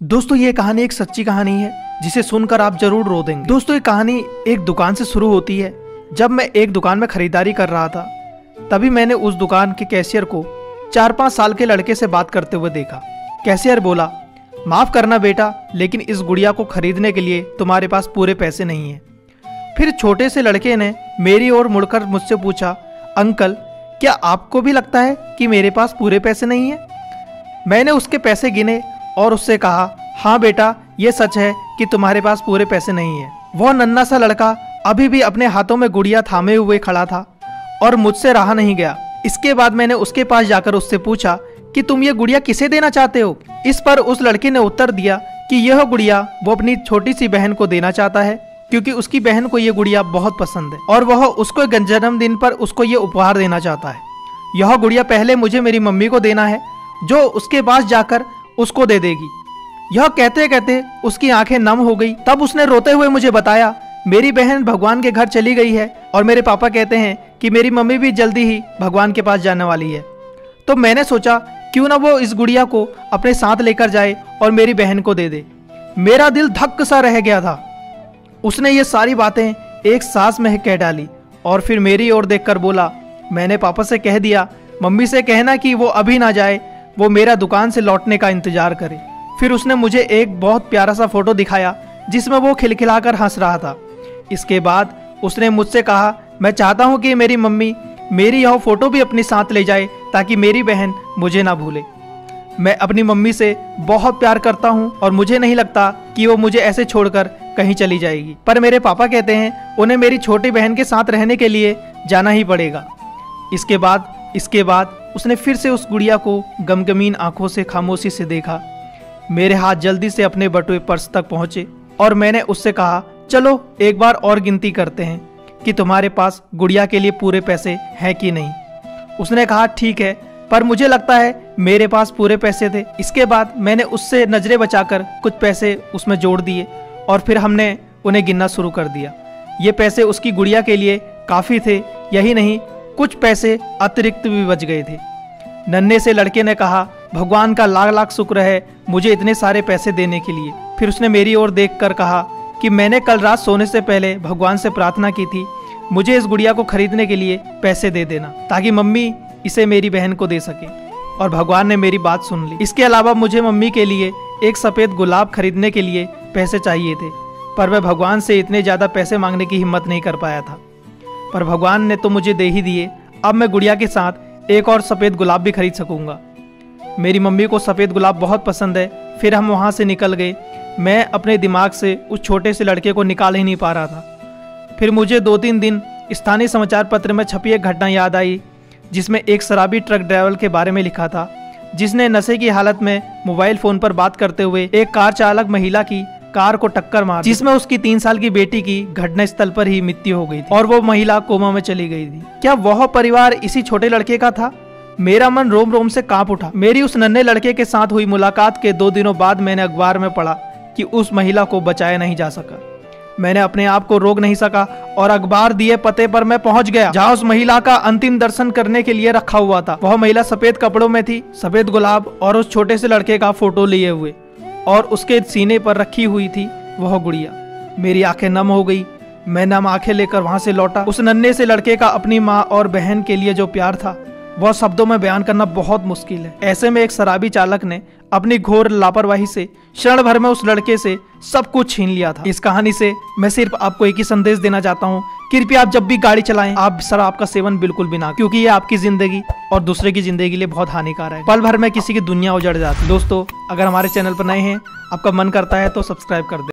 दोस्तों ये कहानी एक सच्ची कहानी है जिसे सुनकर आप जरूर रो देंगे। दोस्तों ये कहानी एक दुकान से शुरू होती है। जब मैं एक दुकान में खरीदारी कर रहा था तभी मैंने उस दुकान के कैशियर को 4-5 साल के लड़के से बात करते हुए देखा। कैशियर बोला, माफ करना बेटा, लेकिन इस गुड़िया को खरीदने के लिए तुम्हारे पास पूरे पैसे नहीं है। फिर छोटे से लड़के ने मेरी ओर मुड़कर मुझसे पूछा, अंकल क्या आपको भी लगता है कि मेरे पास पूरे पैसे नहीं है? मैंने उसके पैसे गिने और उससे कहा, हाँ बेटा ये सच है कि तुम्हारे पास पूरे पैसे नहीं है। वह नन्हा सा लड़का अभी भी अपने हाथों में गुड़िया थामे हुए खड़ा था और मुझसे रहा नहीं गया। इसके बाद मैंने उसके पास जाकर उससे पूछा कि तुम ये गुड़िया किसे देना चाहते हो? इस पर उस लड़के ने उत्तर दिया कि यह गुड़िया वो अपनी छोटी सी बहन को देना चाहता है क्योंकि उसकी बहन को ये गुड़िया बहुत पसंद है और वह उसको जन्मदिन पर उसको ये उपहार देना चाहता है। यह गुड़िया पहले मुझे मेरी मम्मी को देना है जो उसके पास जाकर उसको दे देगी। यह कहते कहते उसकी आंखें नम हो गई। तब उसने रोते हुए मुझे बताया, मेरी बहन भगवान के घर चली गई है और मेरे पापा कहते हैं कि मेरी मम्मी भी जल्दी ही भगवान के पास जाने वाली है। तो मैंने सोचा क्यों ना वो इस गुड़िया को अपने साथ लेकर जाए और मेरी बहन को दे दे। मेरा दिल धक सा रह गया था। उसने ये सारी बातें एक सांस में कह डाली और फिर मेरी ओर देखकर बोला, मैंने पापा से कह दिया, मम्मी से कहना कि वो अभी ना जाए, वो मेरा दुकान से लौटने का इंतजार करे। फिर उसने मुझे एक बहुत प्यारा सा फोटो दिखाया जिसमें वो खिलखिलाकर हंस रहा था। इसके बाद उसने मुझसे कहा, मैं चाहता हूँ कि मेरी मम्मी मेरी यह फोटो भी अपने साथ ले जाए ताकि मेरी बहन मुझे ना भूले। मैं अपनी मम्मी से बहुत प्यार करता हूँ और मुझे नहीं लगता कि वो मुझे ऐसे छोड़कर कहीं चली जाएगी। पर मेरे पापा कहते हैं उन्हें मेरी छोटी बहन के साथ रहने के लिए जाना ही पड़ेगा। इसके बाद उसने फिर से उस गुड़िया को गमगमीन आंखों से खामोशी से देखा। मेरे हाथ जल्दी से अपने बटुए पर्स तक पहुंचे और मैंने उससे कहा, चलो एक बार और गिनती करते हैं कि तुम्हारे पास गुड़िया के लिए पूरे पैसे हैं कि नहीं। उसने कहा, ठीक है, पर मुझे लगता है मेरे पास पूरे पैसे थे। इसके बाद मैंने उससे नजरें बचाकर कुछ पैसे उसमें जोड़ दिए और फिर हमने उन्हें गिनना शुरू कर दिया। ये पैसे उसकी गुड़िया के लिए काफ़ी थे। यही नहीं, कुछ पैसे अतिरिक्त भी बच गए थे। नन्हे से लड़के ने कहा, भगवान का लाख लाख शुक्र है मुझे इतने सारे पैसे देने के लिए। फिर उसने मेरी ओर देखकर कहा कि मैंने कल रात सोने से पहले भगवान से प्रार्थना की थी, मुझे इस गुड़िया को खरीदने के लिए पैसे दे देना ताकि मम्मी इसे मेरी बहन को दे सके। और भगवान ने मेरी बात सुन ली। इसके अलावा मुझे मम्मी के लिए एक सफ़ेद गुलाब खरीदने के लिए पैसे चाहिए थे, पर मैं भगवान से इतने ज़्यादा पैसे मांगने की हिम्मत नहीं कर पाया था। पर भगवान ने तो मुझे दे ही दिए। अब मैं गुड़िया के साथ एक और सफ़ेद गुलाब भी खरीद सकूंगा। मेरी मम्मी को सफ़ेद गुलाब बहुत पसंद है। फिर हम वहाँ से निकल गए। मैं अपने दिमाग से उस छोटे से लड़के को निकाल ही नहीं पा रहा था। फिर मुझे 2-3 दिन स्थानीय समाचार पत्र में छपी एक घटना याद आई जिसमें एक शराबी ट्रक ड्राइवर के बारे में लिखा था जिसने नशे की हालत में मोबाइल फ़ोन पर बात करते हुए एक कार चालक महिला की कार को टक्कर मार, जिसमें उसकी 3 साल की बेटी की घटनास्थल पर ही मृत्यु हो गई थी और वो महिला कोमा में चली गई थी। क्या वह परिवार इसी छोटे लड़के का था? मेरा मन रोम रोम से कांप उठा। मेरी उस नन्हे लड़के के साथ हुई मुलाकात के 2 दिनों बाद मैंने अखबार में पढ़ा कि उस महिला को बचाया नहीं जा सका। मैंने अपने आप को रोक नहीं सका और अखबार दिए पते पर मैं पहुंच गया जहां उस महिला का अंतिम दर्शन करने के लिए रखा हुआ था। वह महिला सफेद कपड़ों में थी, सफेद गुलाब और उस छोटे से लड़के का फोटो लिए हुए, और उसके सीने पर रखी हुई थी वह गुड़िया। मेरी आंखें नम हो गई। मैं नम आंखें लेकर वहां से लौटा। उस नन्हे से लड़के का अपनी माँ और बहन के लिए जो प्यार था वह शब्दों में बयान करना बहुत मुश्किल है। ऐसे में एक शराबी चालक ने अपनी घोर लापरवाही से क्षण भर में उस लड़के से सब कुछ छीन लिया था। इस कहानी से मैं सिर्फ आपको एक ही संदेश देना चाहता हूँ, कृपया आप जब भी गाड़ी चलाएं आप शराब का सेवन बिल्कुल भी ना, क्योंकि ये आपकी जिंदगी और दूसरे की जिंदगी के लिए बहुत हानिकारक है। पल भर में किसी की दुनिया उजड़ जाती है। दोस्तों अगर हमारे चैनल पर नए हैं, आपका मन करता है तो सब्सक्राइब कर दें।